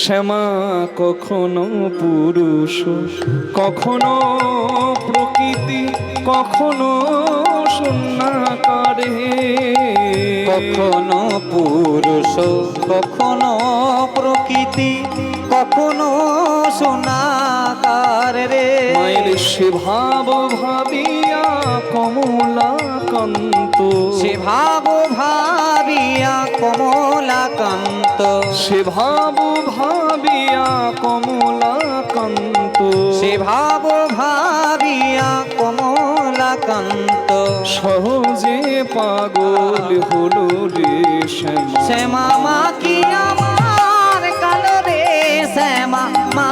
শ্যামা কখনো পুরুষ, কখনো প্রকৃতি, কখনো শূন্যাকারে। কখনো পুরুষ, কখনো প্রকৃতি, কখনো সোনাকার রে। মায়ের সে ভাব ভাবিয়া কমলাকান্ত, সে ভাব ভাবিয়া কমলাকান্ত, সে ভাব ভাবিয়া কমলাকান্ত, সে ভাব ভাবিয়া কমলাকান্ত। সহজে পাগল হলো রে শ্যামা। শ্যামা মা কি আমার কালো রে, শ্যামা মা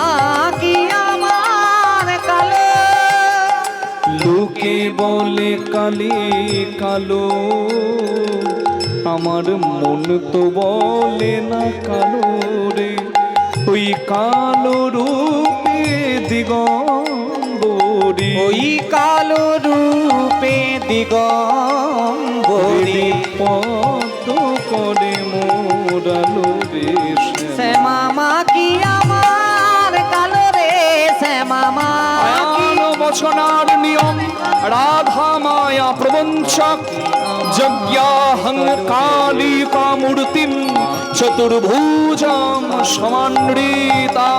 কি আমার কালো। লোকে বলে কালি কালো, আমার মন তো বলে না কালো রে। ওই কালো রূপে দিগম্বরী, ওই কালো রূপে দিগম্বরী। পদ্ম করে মোরালো রে শ্যামা মা কি আমার কালো রে, শ্যামা মা কি। বচনার নিয়ম রাধা মায়া প্রবঞ্চক, যজ্ঞাহং কালিকা মূর্তিম চতুর্ভুজাম সমানৃতা।